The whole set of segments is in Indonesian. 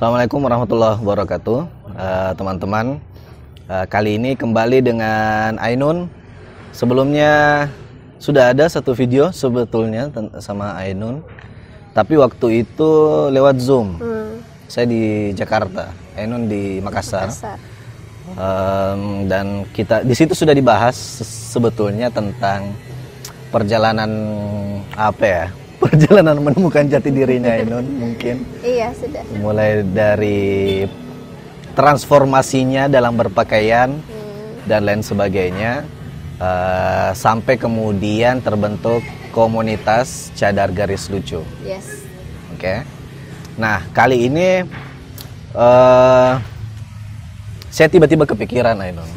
Assalamualaikum warahmatullahi wabarakatuh, teman-teman. Kali ini kembali dengan Ainun. Sebelumnya sudah ada satu video sebetulnya sama Ainun, tapi waktu itu lewat Zoom. Saya di Jakarta, Ainun di Makassar. Dan kita di situ sudah dibahas sebetulnya tentang perjalanan perjalanan menemukan jati dirinya Ainun mungkin. Iya, sudah. Mulai dari transformasinya dalam berpakaian dan lain sebagainya, sampai kemudian terbentuk komunitas cadar garis lucu. Yes. Oke. Nah, kali ini saya tiba-tiba kepikiran Ainun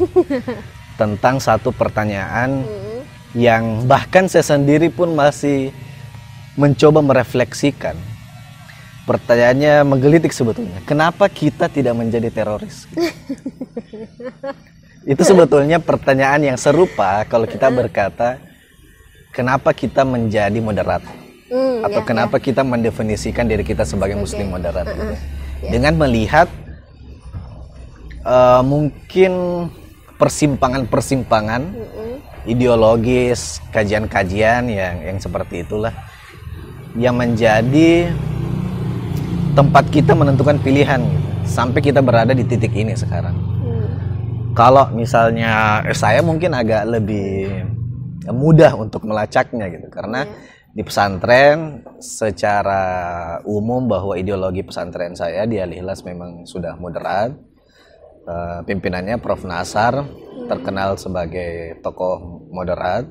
tentang satu pertanyaan yang bahkan saya sendiri pun masih mencoba merefleksikan. Pertanyaannya menggelitik sebetulnya. Kenapa kita tidak menjadi teroris? Itu sebetulnya pertanyaan yang serupa kalau kita berkata, kenapa kita menjadi moderat? Atau kenapa kita mendefinisikan diri kita sebagai muslim moderat? Gitu. Dengan melihat mungkin persimpangan-persimpangan ideologis, kajian-kajian yang seperti itulah yang menjadi tempat kita menentukan pilihan gitu, sampai kita berada di titik ini sekarang. Kalau misalnya saya mungkin agak lebih mudah untuk melacaknya gitu, karena di pesantren secara umum bahwa ideologi pesantren saya di Al-Ikhlas memang sudah moderat. Pimpinannya Prof. Nasar, terkenal sebagai tokoh moderat.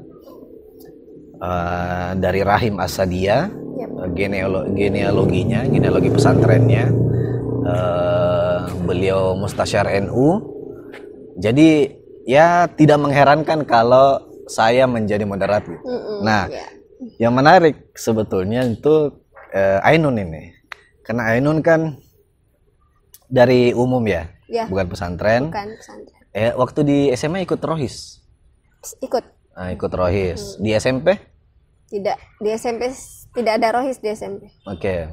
Dari Rahim Asadiyah, genealogi pesantrennya, beliau mustasyar NU. Jadi ya tidak mengherankan kalau saya menjadi moderat gitu. Nah, yang menarik sebetulnya itu Ainun ini, karena Ainun kan dari umum ya, bukan pesantren. Bukan pesantren. Waktu di SMA ikut rohis? Ikut. Ikut rohis. Di SMP? Tidak. Di SMP tidak ada rohis di SMP. Oke.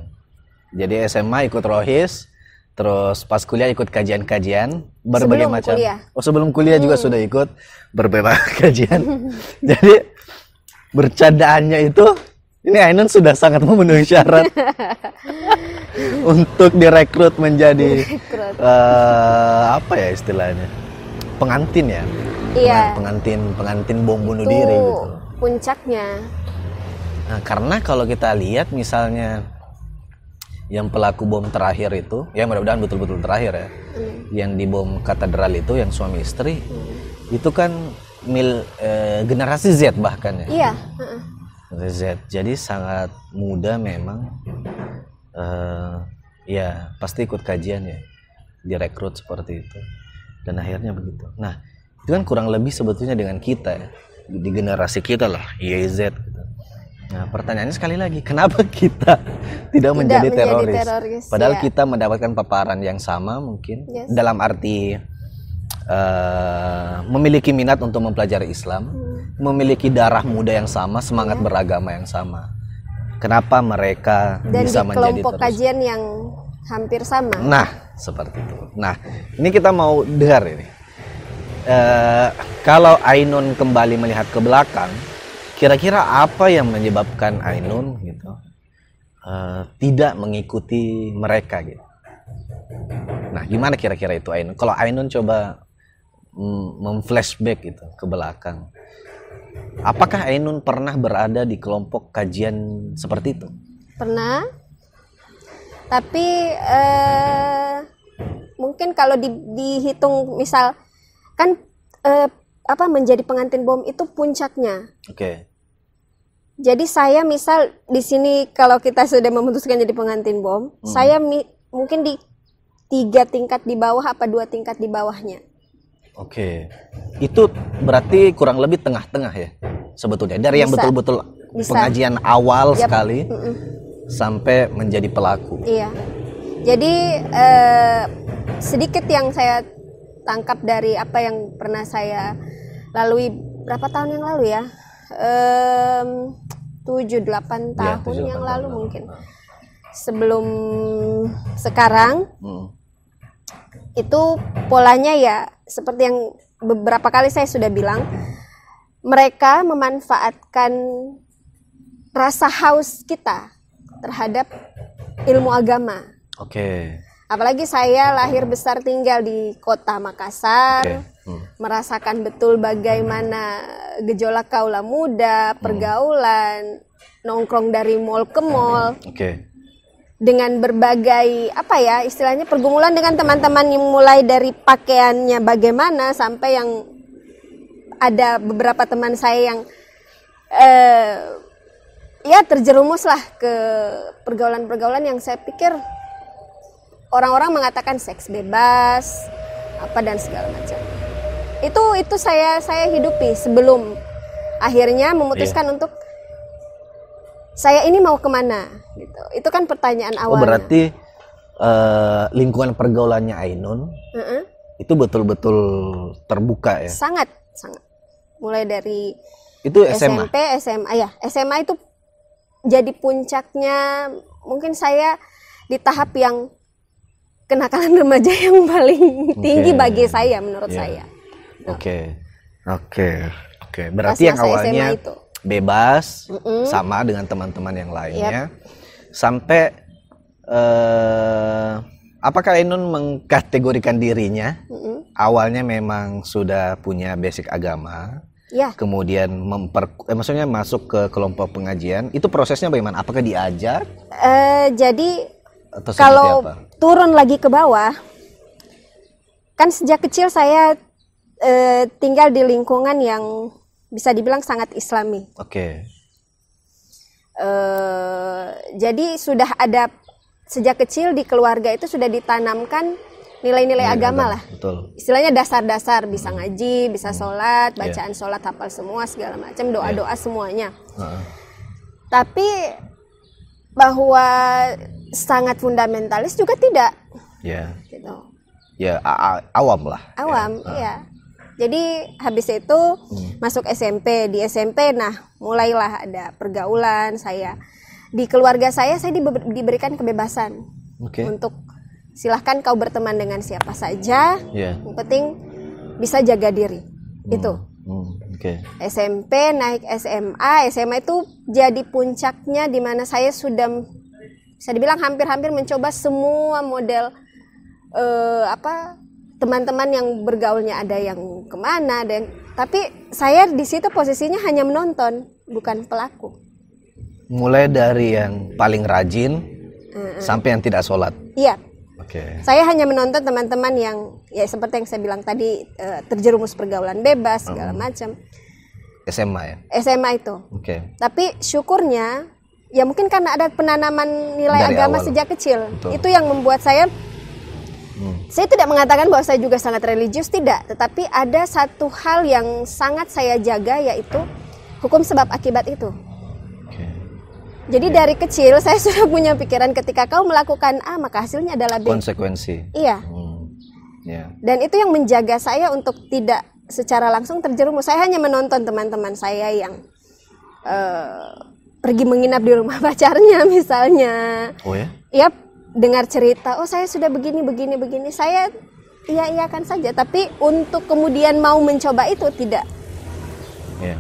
Jadi SMA ikut rohis, terus pas kuliah ikut kajian-kajian berbagai macam. Kuliah. Oh, sebelum kuliah juga sudah ikut berbagai kajian. Jadi bercandaannya itu, ini Ainun sudah sangat memenuhi syarat untuk direkrut menjadi apa ya istilahnya, pengantin ya. Iya. Pengantin bom bunuh diri gitu. Puncaknya. Nah, karena kalau kita lihat misalnya yang pelaku bom terakhir itu, ya mudah-mudahan betul-betul terakhir ya, yang di bom katedral itu, yang suami istri, itu kan generasi Z bahkan ya. Iya. Z, jadi sangat muda memang. Ya pasti ikut kajian ya, direkrut seperti itu, dan akhirnya begitu. Nah, itu kan kurang lebih sebetulnya dengan kita ya, di generasi kita lah, YZ gitu. Nah, pertanyaannya sekali lagi, kenapa kita tidak menjadi teroris? Padahal kita mendapatkan paparan yang sama mungkin, dalam arti memiliki minat untuk mempelajari Islam, memiliki darah muda yang sama, semangat beragama yang sama. Kenapa mereka dan bisa menjadi kelompok teroris? Kajian yang hampir sama. Nah, seperti itu. Nah, ini kita mau dengar ini. Kalau Ainun kembali melihat ke belakang, kira-kira apa yang menyebabkan Ainun gitu tidak mengikuti mereka gitu? Nah, gimana kira-kira itu Ainun? Kalau Ainun coba memflashback gitu ke belakang, apakah Ainun pernah berada di kelompok kajian seperti itu? Pernah. Tapi mungkin kalau dihitung misal kan menjadi pengantin bom itu puncaknya. Oke. Jadi saya misal di sini kalau kita sudah memutuskan jadi pengantin bom, saya mungkin di 3 tingkat di bawah apa 2 tingkat di bawahnya. Oke. Itu berarti kurang lebih tengah-tengah ya sebetulnya, dari yang betul-betul pengajian awal sekali sampai menjadi pelaku. Iya. Jadi sedikit yang saya tangkap dari apa yang pernah saya lalui berapa tahun yang lalu ya, 7-8 tahun yang lalu mungkin. sebelum sekarang Hmm. itu polanya ya seperti yang beberapa kali saya sudah bilang, mereka memanfaatkan rasa haus kita terhadap ilmu agama. Oke. Apalagi saya lahir besar tinggal di kota Makassar, Oke. merasakan betul bagaimana gejolak kaula muda, pergaulan, nongkrong dari mall ke mall, Oke. dengan berbagai apa ya istilahnya pergumulan dengan teman-teman yang mulai dari pakaiannya bagaimana sampai yang ada beberapa teman saya yang ya terjerumus lah ke pergaulan-pergaulan yang saya pikir orang-orang mengatakan seks bebas apa dan segala macam. Itu saya hidupi sebelum akhirnya memutuskan untuk saya ini mau kemana gitu. Itu kan pertanyaan Oh, awalnya. berarti lingkungan pergaulannya Ainun itu betul-betul terbuka ya? Sangat. Mulai dari Itu SMA? SMP, SMA ya. SMA itu jadi puncaknya mungkin saya di tahap yang kenakalan remaja yang paling tinggi bagi saya menurut saya. Oke. Berarti yang Pas masa awalnya SMA itu. bebas sama dengan teman-teman yang lainnya sampai apakah Ainun mengkategorikan dirinya awalnya memang sudah punya basic agama, Ya. kemudian maksudnya masuk ke kelompok pengajian, itu prosesnya bagaimana? Apakah diajak Jadi atau seperti kalau apa? turun lagi ke bawah, kan sejak kecil saya tinggal di lingkungan yang bisa dibilang sangat Islami. Oke. Jadi sudah ada sejak kecil di keluarga itu sudah ditanamkan nilai-nilai agama lah. Betul. Istilahnya dasar-dasar, bisa ngaji, bisa sholat, bacaan sholat hafal semua segala macam, doa-doa semuanya. Tapi bahwa sangat fundamentalis juga tidak. Ya. Gitu. Ya awam lah. Awam, iya. Jadi habis itu masuk SMP, di SMP nah mulailah ada pergaulan saya. Di keluarga saya diberikan kebebasan untuk silahkan kau berteman dengan siapa saja, yang penting bisa jaga diri. Itu. SMP naik SMA, SMA itu jadi puncaknya di mana saya sudah bisa dibilang hampir-hampir mencoba semua model teman-teman yang bergaulnya, ada yang kemana, tapi saya di situ posisinya hanya menonton, bukan pelaku. Mulai dari yang paling rajin sampai yang tidak sholat. Iya. Oke. Saya hanya menonton teman-teman yang ya seperti yang saya bilang tadi terjerumus pergaulan bebas segala macam. SMA ya. SMA itu. Oke. Tapi syukurnya ya mungkin karena ada penanaman nilai Dari agama awal. sejak kecil. Betul. Itu yang membuat saya tidak mengatakan bahwa saya juga sangat religius, tidak, tetapi ada satu hal yang sangat saya jaga, yaitu hukum sebab akibat itu. Jadi dari kecil saya sudah punya pikiran ketika kau melakukan A maka hasilnya adalah B. Konsekuensi. Iya. Dan itu yang menjaga saya untuk tidak secara langsung terjerumus. Saya hanya menonton teman-teman saya yang pergi menginap di rumah pacarnya misalnya. Oh ya? Iya, dengar cerita, oh saya sudah begini. Saya iya-iyakan saja, tapi untuk kemudian mau mencoba itu tidak. Iya.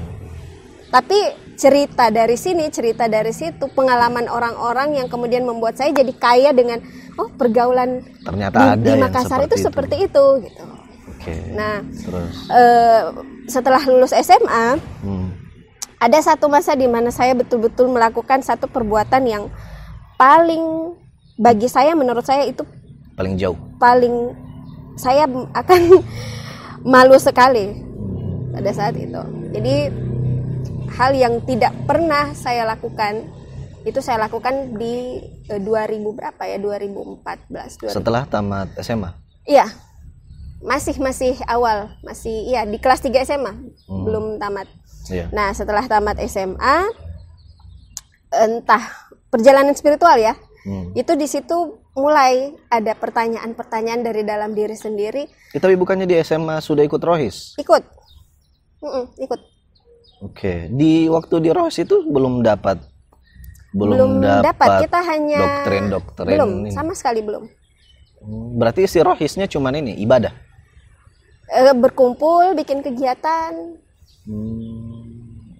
Tapi cerita dari sini, cerita dari situ, pengalaman orang-orang yang kemudian membuat saya jadi kaya dengan pergaulan ternyata ada di yang Makassar itu seperti itu gitu. Oke. Nah, terus setelah lulus SMA, ada satu masa di mana saya betul-betul melakukan satu perbuatan yang paling bagi saya, menurut saya itu paling jauh. Paling saya akan malu sekali pada saat itu. Jadi hal yang tidak pernah saya lakukan itu saya lakukan di 2000 berapa ya, 2014. Setelah tamat SMA? Iya, masih awal, masih ya di kelas 3 SMA, belum tamat. Iya. Nah setelah tamat SMA, entah perjalanan spiritual ya, itu di situ mulai ada pertanyaan-pertanyaan dari dalam diri sendiri. Tapi bukannya di SMA sudah ikut rohis? Ikut. Oke, di waktu di rohis itu belum dapat Belum dapat Kita hanya doktrin-doktrin belum, ini. sama sekali belum. Berarti isi rohisnya cuman ini ibadah. Berkumpul, bikin kegiatan.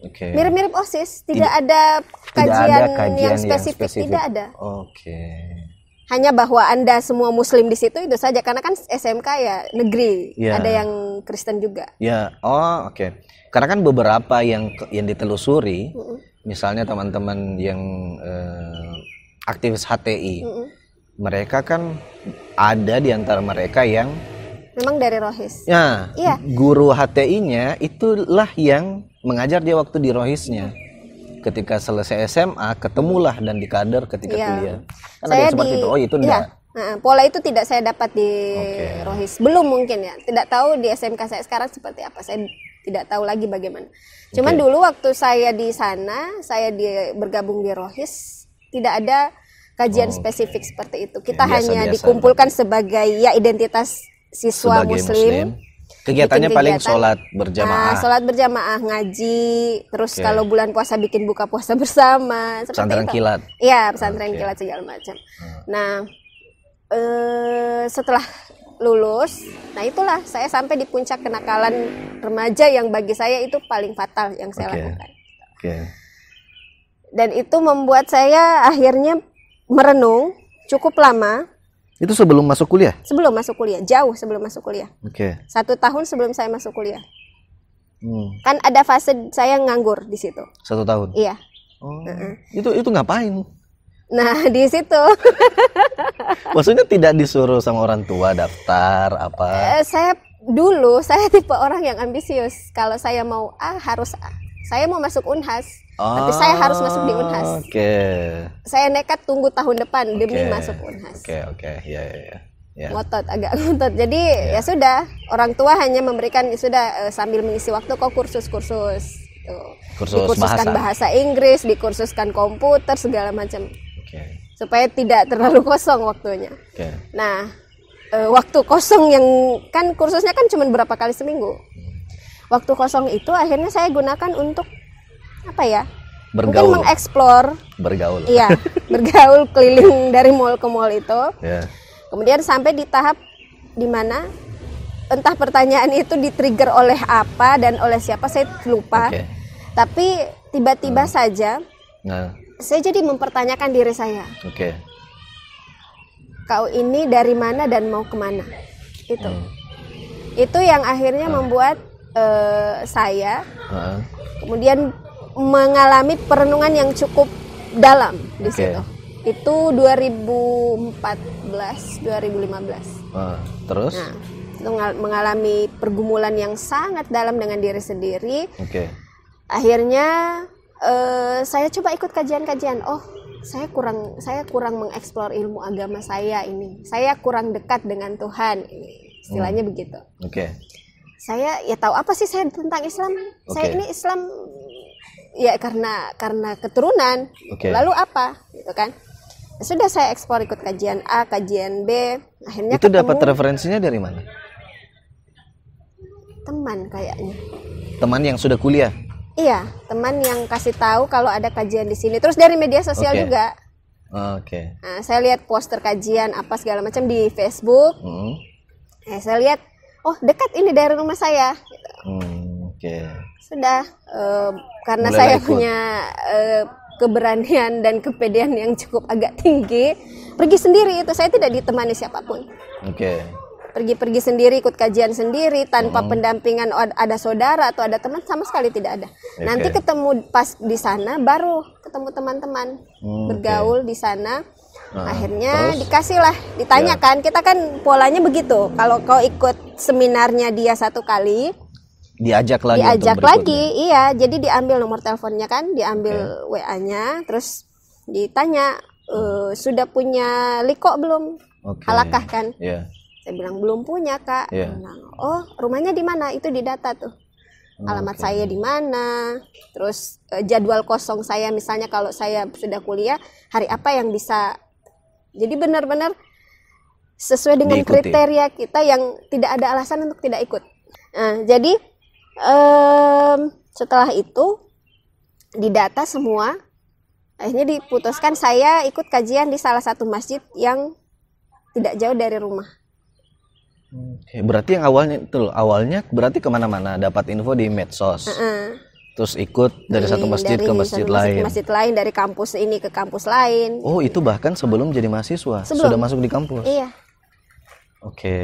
Oke. Mirip-mirip OSIS, tidak ada kajian, yang spesifik, tidak ada. Oke. Hanya bahwa Anda semua muslim di situ itu saja, karena kan SMK ya negeri, Ya. ada yang Kristen juga. Ya, oke. Karena kan beberapa yang ditelusuri, misalnya teman-teman yang aktivis HTI, mereka kan ada di antara mereka yang Memang dari rohis. ya, Iya. guru HTI-nya itulah yang mengajar dia waktu di rohisnya. Ketika selesai SMA, ketemulah dan dikader ketika Iya. kuliah. Kan ada yang seperti itu. Oh, itu enggak. Pola itu tidak saya dapat di rohis. Belum mungkin ya. Tidak tahu di SMK saya sekarang seperti apa. Saya tidak tahu lagi bagaimana. Cuman dulu waktu saya di sana, bergabung di rohis, tidak ada kajian spesifik seperti itu. Kita hanya dikumpulkan sebagai ya identitas siswa Sebagai muslim. Kegiatannya bikin paling kegiatan. sholat berjamaah. Sholat berjamaah, ngaji, terus kalau bulan puasa bikin buka puasa bersama. Pesantren itu. kilat. Iya, pesantren kilat segala macam. Nah, setelah lulus, nah itulah saya sampai di puncak kenakalan remaja yang bagi saya itu paling fatal yang saya lakukan. Dan itu membuat saya akhirnya merenung cukup lama. Itu sebelum masuk kuliah? Sebelum masuk kuliah, jauh sebelum masuk kuliah. 1 tahun sebelum saya masuk kuliah. Kan ada fase saya nganggur di situ. 1 tahun? Iya. Itu ngapain? Nah, di situ. Maksudnya tidak disuruh sama orang tua daftar apa? Saya tipe orang yang ambisius. Kalau saya mau harus A. Saya mau masuk Unhas. Tapi saya harus masuk di Unhas. Saya nekat tunggu tahun depan demi masuk Unhas. Ya. Agak ngotot. Jadi ya sudah, orang tua hanya memberikan sudah sambil mengisi waktu kok kursus-kursus. Dikursuskan bahasa Inggris, dikursuskan komputer segala macam. Supaya tidak terlalu kosong waktunya. Nah, waktu kosong yang kan kursusnya kan cuma berapa kali seminggu. Waktu kosong itu akhirnya saya gunakan untuk apa ya? Bergaul. Mungkin mengeksplor. Bergaul. Iya, bergaul keliling dari mall ke mall itu. Kemudian sampai di tahap di mana entah pertanyaan itu di-trigger oleh apa dan oleh siapa saya lupa. Tapi tiba-tiba saja saya jadi mempertanyakan diri saya. Kau ini dari mana dan mau kemana? Itu yang akhirnya membuat saya kemudian mengalami perenungan yang cukup dalam di situ. Itu 2014, 2015. Terus? Nah, itu mengalami pergumulan yang sangat dalam dengan diri sendiri. Akhirnya saya coba ikut kajian-kajian. Oh, saya kurang mengeksplor ilmu agama saya ini. Saya kurang dekat dengan Tuhan ini. Istilahnya begitu. Saya ya tahu apa sih saya tentang Islam? Saya ini Islam ya karena keturunan. Lalu apa? Gitu kan. Sudah saya eksplor ikut kajian A, kajian B. Akhirnya itu dapat referensinya dari mana? Teman kayaknya. Teman yang sudah kuliah? Iya, teman yang kasih tahu kalau ada kajian di sini. Terus dari media sosial juga. Nah, saya lihat poster kajian apa segala macam di Facebook. Saya lihat, oh dekat ini dari rumah saya. Sudah, karena mulai saya punya keberanian dan kepedean yang cukup agak tinggi, pergi sendiri itu. Saya tidak ditemani siapapun. Pergi sendiri, ikut kajian sendiri tanpa pendampingan ada saudara atau ada teman, sama sekali tidak ada. Nanti ketemu pas di sana baru ketemu teman-teman, bergaul di sana. Akhirnya dikasihlah, ditanyakan. Kita kan polanya begitu. Kalau kau ikut seminarnya dia 1 kali, diajak lagi, iya. Jadi diambil nomor teleponnya kan, diambil WA-nya, terus ditanya sudah punya liko belum? Halakah kan? Saya bilang belum punya kak. Oh rumahnya di mana? Itu di data tuh. Alamat saya di mana? Terus jadwal kosong saya misalnya kalau saya sudah kuliah hari apa yang bisa. Jadi benar-benar sesuai dengan kriteria kita yang tidak ada alasan untuk tidak ikut. Nah, jadi setelah itu didata semua Akhirnya diputuskan saya ikut kajian di salah satu masjid yang tidak jauh dari rumah. Oke, berarti yang awalnya berarti kemana-mana dapat info di medsos. Terus ikut dari satu masjid ke masjid lain. Masjid lain, dari kampus ini ke kampus lain. Oh, itu bahkan sebelum jadi mahasiswa, sudah masuk di kampus. Iya. Oke.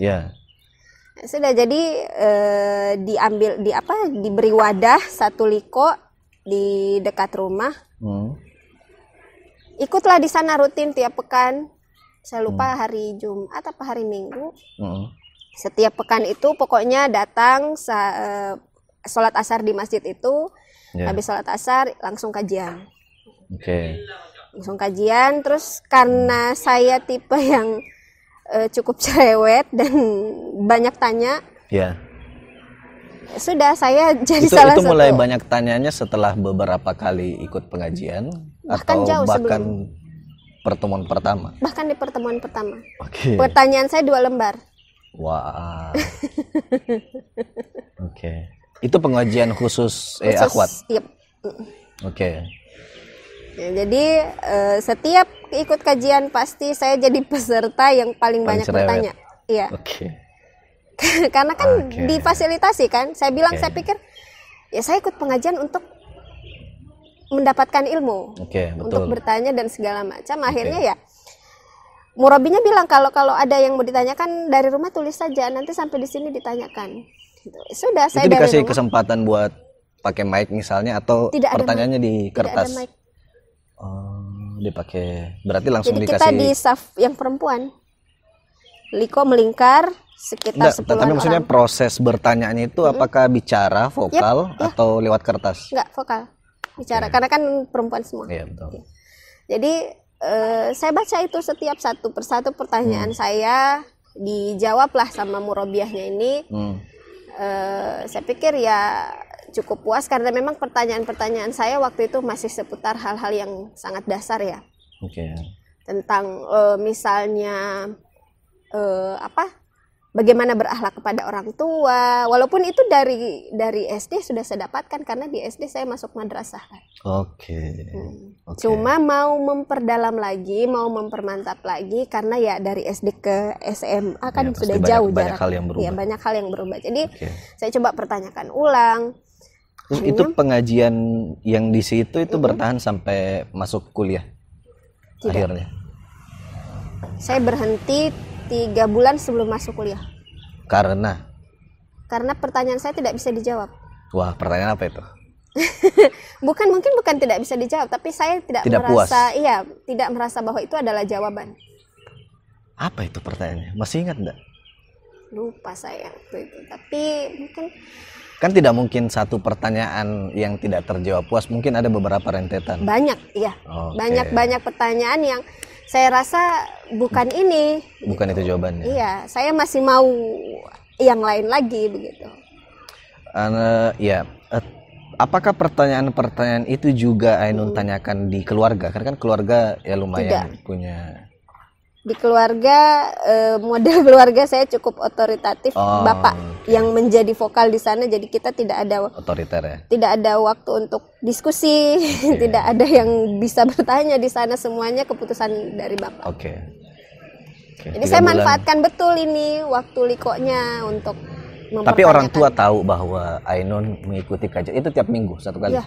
Ya. Sudah, jadi diberi wadah satu liko di dekat rumah. Ikutlah di sana rutin tiap pekan. Saya lupa hari Jumat apa hari Minggu. Setiap pekan itu pokoknya datang sholat asar di masjid itu. Habis sholat asar langsung kajian. Langsung kajian. Terus karena saya tipe yang cukup cerewet dan banyak tanya. Sudah, saya jadi salah satu. Itu mulai banyak tanyanya setelah beberapa kali ikut pengajian bahkan atau bahkan sebelum pertemuan pertama? Bahkan di pertemuan pertama. Pertanyaan saya 2 lembar. Wah. Itu pengajian khusus akhwat. Yep. Ya, jadi setiap ikut kajian pasti saya jadi peserta yang paling banyak cerewet. bertanya. Iya. Karena kan difasilitasi kan. Saya bilang saya pikir ya saya ikut pengajian untuk mendapatkan ilmu, untuk bertanya dan segala macam. Akhirnya ya murabinya bilang kalau ada yang mau ditanyakan dari rumah tulis saja, nanti sampai di sini ditanyakan. Gitu. Sudah, saya itu dikasih dari rumah. Kesempatan buat pakai mic misalnya atau tidak pertanyaannya ada di kertas? Tidak ada mic. Dipakai, berarti langsung jadi dikasih. Kita di saf yang perempuan. Liko melingkar sekitar 10 orang. Tapi maksudnya proses bertanyaannya itu apakah bicara, vokal, atau lewat kertas? Enggak, vokal. Bicara, karena kan perempuan semua. Iya, betul. Jadi saya baca itu setiap satu persatu pertanyaan saya, dijawablah sama murabiahnya ini. Saya pikir ya cukup puas karena memang pertanyaan-pertanyaan saya waktu itu masih seputar hal-hal yang sangat dasar ya. Tentang misalnya bagaimana berakhlak kepada orang tua, walaupun itu dari SD sudah saya dapatkan karena di SD saya masuk madrasah kan. Cuma mau memperdalam lagi, mau mempermantap lagi karena ya dari SD ke SMA kan sudah jauh jarak. Banyak hal yang berubah. Jadi saya coba pertanyakan ulang. Terus itu pengajian yang di situ itu bertahan sampai masuk kuliah? Tidak. Akhirnya saya berhenti 3 bulan sebelum masuk kuliah. Karena pertanyaan saya tidak bisa dijawab. Wah, pertanyaan apa itu? Mungkin bukan tidak bisa dijawab, tapi saya tidak merasa puas. Tidak merasa bahwa itu adalah jawaban. Apa itu pertanyaannya? Masih ingat enggak? Lupa saya waktu itu. Tapi mungkin kan tidak mungkin satu pertanyaan yang tidak terjawab puas, mungkin ada beberapa rentetan. Banyak, iya. Banyak pertanyaan yang saya rasa bukan ini. Bukan itu jawabannya. Iya, saya masih mau yang lain lagi begitu. Apakah pertanyaan-pertanyaan itu juga Ainun tanyakan di keluarga? Karena kan keluarga ya lumayan punya. Di keluarga, model keluarga saya cukup otoritatif. Bapak yang menjadi vokal di sana, jadi kita tidak ada otoriter ya. Tidak ada waktu untuk diskusi, tidak ada yang bisa bertanya di sana, semuanya keputusan dari bapak. Jadi saya manfaatkan betul ini waktu likonya untuk mempertanyakan. Tapi orang tua tahu bahwa Ainun mengikuti kajian itu tiap minggu satu kali.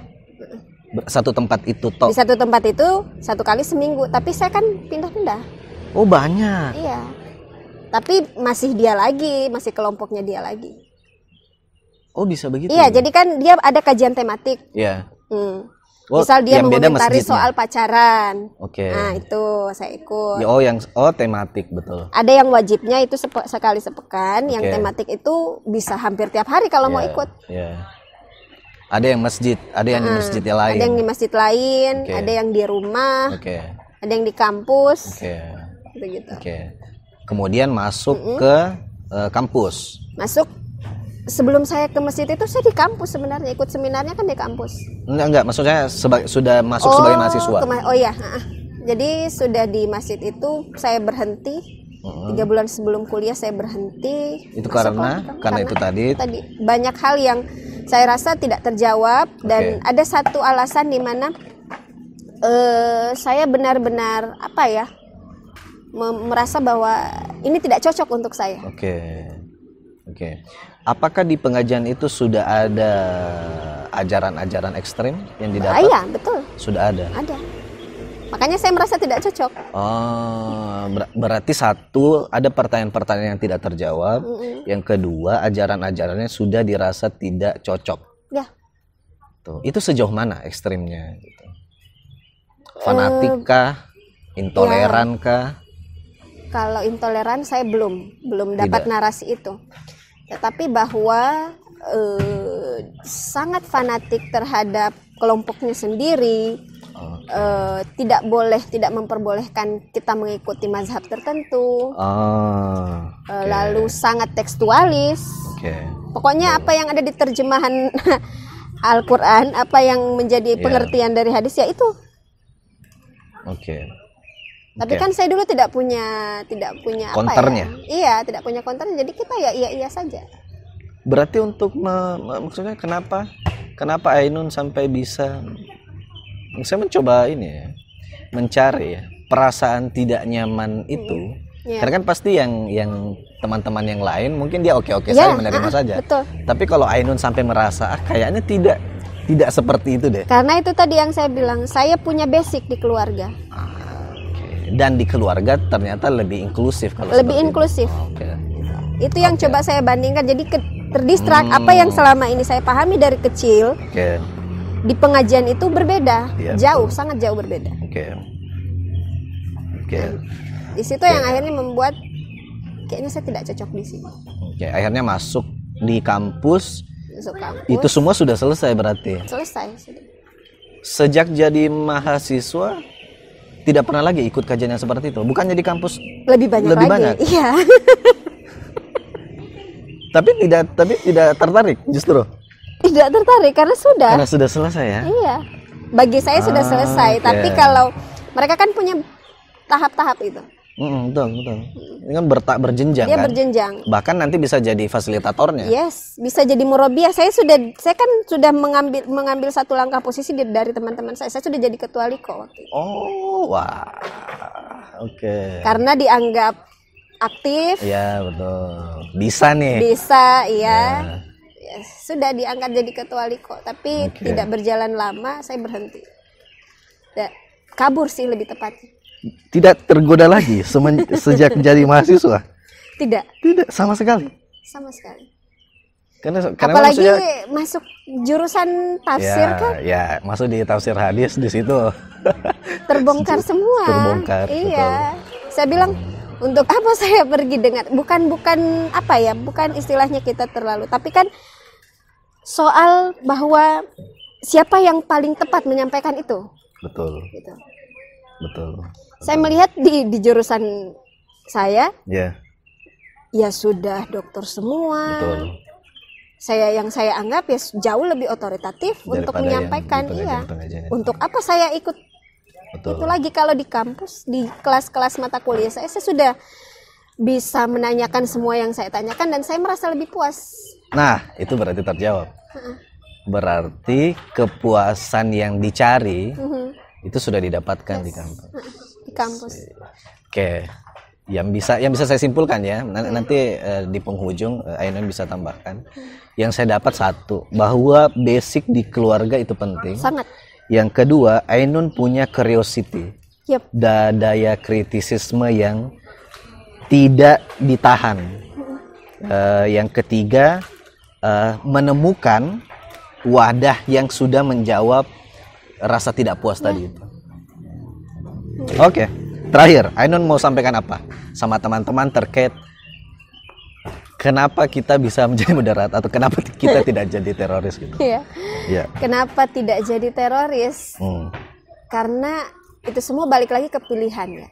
Satu tempat itu toh. Di satu tempat itu 1 kali seminggu, tapi saya kan pindah-pindah. Oh, banyak. Iya. Tapi masih kelompoknya dia lagi. Oh, bisa begitu. Iya, jadi kan dia ada kajian tematik. Iya. Misal dia mengomentari soal pacaran. Nah, itu saya ikut. Tematik, betul. Ada yang wajibnya itu sekali sepekan, yang tematik itu bisa hampir tiap hari kalau mau ikut. Ada yang masjid, ada yang di masjid yang lain. Ada yang di masjid lain, ada yang di rumah. Ada yang di kampus. Begitu. Kemudian masuk ke kampus. Sebelum saya ke masjid itu saya di kampus sebenarnya, ikut seminarnya kan di kampus. Enggak, maksudnya sudah masuk sebagai mahasiswa. Jadi sudah di masjid itu saya berhenti. 3 bulan sebelum kuliah saya berhenti. Itu karena itu tadi banyak hal yang saya rasa tidak terjawab dan ada satu alasan di mana saya benar-benar apa ya, merasa bahwa ini tidak cocok untuk saya. Oke. Apakah di pengajian itu sudah ada ajaran-ajaran ekstrim yang didapat? Iya, betul. Sudah ada. Ada. Makanya saya merasa tidak cocok. Oh, berarti satu, ada pertanyaan-pertanyaan yang tidak terjawab. Yang kedua, ajaran-ajarannya sudah dirasa tidak cocok. Ya. Tuh, itu sejauh mana ekstrimnya? Gitu. Fanatik kah? Intoleran kah? Kalau intoleran saya belum dapat Tidak. narasi itu. Tetapi bahwa sangat fanatik terhadap kelompoknya sendiri, tidak memperbolehkan kita mengikuti mazhab tertentu, lalu sangat tekstualis. Pokoknya apa yang ada di terjemahan Al-Quran, apa yang menjadi pengertian dari hadis, ya itu. Tapi kan saya dulu tidak punya konternya. Apa ya? Iya, tidak punya konternya. Jadi kita ya iya saja. Berarti untuk maksudnya kenapa Ainun sampai bisa, saya mencoba ini ya, mencari ya, perasaan tidak nyaman itu. Karena kan pasti yang teman-teman yang lain mungkin dia oke-oke saja, menerima saja. Betul. Tapi kalau Ainun sampai merasa kayaknya tidak seperti itu deh. Karena itu tadi yang saya bilang, saya punya basic di keluarga. Dan di keluarga ternyata lebih inklusif kalau lebih inklusif. Itu yang coba saya bandingkan. Jadi terdistrak apa yang selama ini saya pahami dari kecil. Di pengajian itu berbeda, jauh, sangat jauh berbeda. Di situ yang akhirnya membuat kayaknya saya tidak cocok di sini. Akhirnya masuk di kampus. Masuk kampus. Itu semua sudah selesai berarti. Selesai sudah. Sejak jadi mahasiswa tidak pernah lagi ikut kajian yang seperti itu. Bukannya di kampus lebih banyak. Iya. Tapi tidak tertarik justru. Tidak tertarik karena sudah selesai ya. Iya. Bagi saya sudah selesai. Tapi kalau mereka kan punya tahap-tahap itu. Betul. Ini kan berjenjang. Dia kan? berjenjang. Bahkan nanti bisa jadi fasilitatornya. Yes, bisa jadi murabiah. Saya kan sudah mengambil satu langkah posisi dari teman-teman saya. Saya sudah jadi ketua liko waktu itu. Oh, wah. Karena dianggap aktif. Iya, betul. Bisa nih. Bisa, iya. Ya, sudah diangkat jadi ketua liko, tapi tidak berjalan lama saya berhenti. Kabur sih lebih tepatnya. Tidak tergoda lagi sejak jadi mahasiswa? Tidak sama sekali. Karena apalagi maksudnya, masuk jurusan tafsir kan? Ya, masuk di tafsir hadis, di situ terbongkar semua. Terbongkar. Iya. Betul. Saya bilang untuk apa saya pergi dengan bukan apa ya? Bukan istilahnya kita terlalu, tapi kan soal bahwa siapa yang paling tepat menyampaikan itu. Betul. Saya melihat di jurusan saya, ya sudah dokter semua. Betul. Yang saya anggap ya jauh lebih otoritatif untuk menyampaikan. Iya. Untuk apa saya ikut? Betul. Itu lagi kalau di kampus, di kelas-kelas mata kuliah saya sudah bisa menanyakan semua yang saya tanyakan dan saya merasa lebih puas. Nah, itu berarti terjawab. Berarti kepuasan yang dicari itu sudah didapatkan di kampus. Di kampus. Oke. Yang bisa saya simpulkan ya, nanti di penghujung Ainun bisa tambahkan. Yang saya dapat satu, bahwa basic di keluarga itu penting. Sangat. Yang kedua, Ainun punya curiosity. Daya kritisisme yang tidak ditahan. Yang ketiga, menemukan wadah yang sudah menjawab rasa tidak puas tadi itu. Oke. Terakhir, Ainun mau sampaikan apa sama teman-teman terkait kenapa kita bisa menjadi moderat atau kenapa kita tidak jadi teroris gitu? Iya. Kenapa tidak jadi teroris? Karena itu semua balik lagi ke pilihan ya.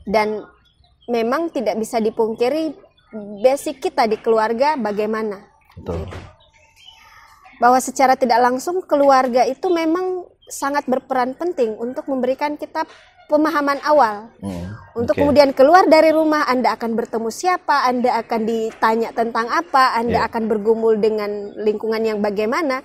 Dan memang tidak bisa dipungkiri basic kita di keluarga bagaimana. Betul. Bahwa secara tidak langsung keluarga itu memang sangat berperan penting untuk memberikan kita pemahaman awal. Untuk kemudian keluar dari rumah, Anda akan bertemu siapa, Anda akan ditanya tentang apa, Anda akan bergumul dengan lingkungan yang bagaimana.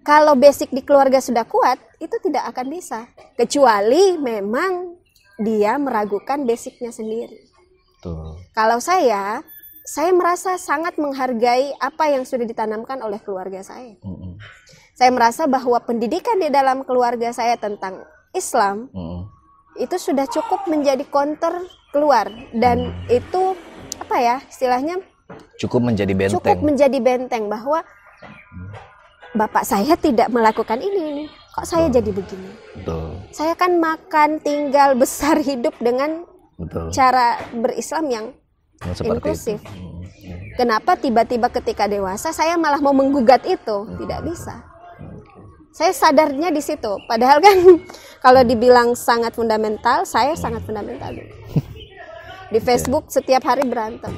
kalau basic di keluarga sudah kuat, itu tidak akan bisa. Kecuali memang dia meragukan basicnya sendiri. Tuh. Kalau saya merasa sangat menghargai apa yang sudah ditanamkan oleh keluarga saya. Saya merasa bahwa pendidikan di dalam keluarga saya tentang Islam itu sudah cukup menjadi counter keluar, dan itu apa ya istilahnya, cukup menjadi benteng. Cukup menjadi benteng bahwa bapak saya tidak melakukan ini, kok saya jadi begini. Betul. Saya kan makan, tinggal, besar, hidup dengan cara berislam yang inklusif. Kenapa tiba-tiba ketika dewasa saya malah mau menggugat itu? Tidak bisa. Saya sadarnya di situ. Padahal kan kalau dibilang sangat fundamental, saya sangat fundamental. Di Facebook setiap hari berantem.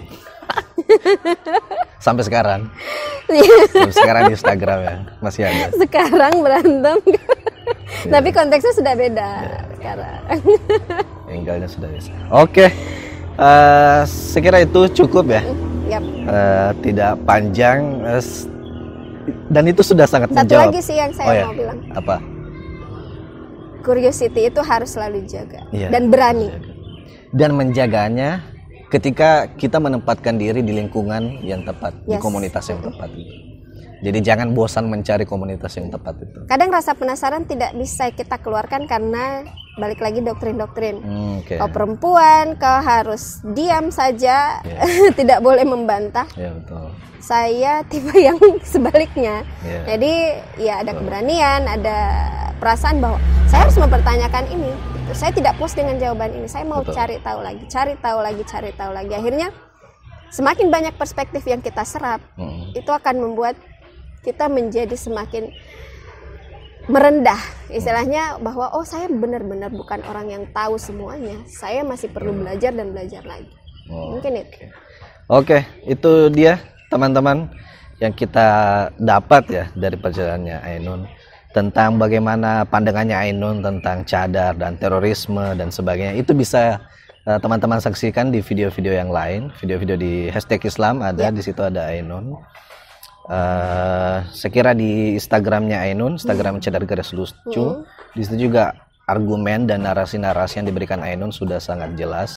Sampai sekarang. Sampai sekarang di Instagram ya masih ada. Sekarang berantem. Tapi konteksnya sudah beda sekarang. Tinggalnya sudah bisa. Oke. Sekira itu cukup ya. Yap. Tidak panjang dan itu sudah sangat Satu menjawab. lagi sih yang saya mau bilang. Apa? Curiosity itu harus selalu dijaga dan berani. Dan menjaganya ketika kita menempatkan diri di lingkungan yang tepat, di komunitas yang tepat. Jadi jangan bosan mencari komunitas yang tepat itu. Kadang rasa penasaran tidak bisa kita keluarkan karena balik lagi doktrin-doktrin. Kau perempuan, kau harus diam saja, tidak boleh membantah. Betul. Saya tipe yang sebaliknya. Jadi ya ada keberanian, ada perasaan bahwa saya harus mempertanyakan ini. Saya tidak puas dengan jawaban ini. Saya mau cari tahu lagi. Akhirnya semakin banyak perspektif yang kita serap, itu akan membuat kita menjadi semakin merendah. Istilahnya bahwa saya benar-benar bukan orang yang tahu semuanya. Saya masih perlu belajar dan belajar lagi. Mungkin itu. Oke, itu dia teman-teman yang kita dapat ya dari perjalanannya Ainun, tentang bagaimana pandangannya Ainun tentang cadar dan terorisme dan sebagainya. Itu bisa teman-teman saksikan di video-video yang lain, video-video di #Islam ada, di situ ada Ainun. Sekira di Instagramnya Ainun, Instagram Cadar Garis Lucu, di situ juga argumen dan narasi-narasi yang diberikan Ainun sudah sangat jelas.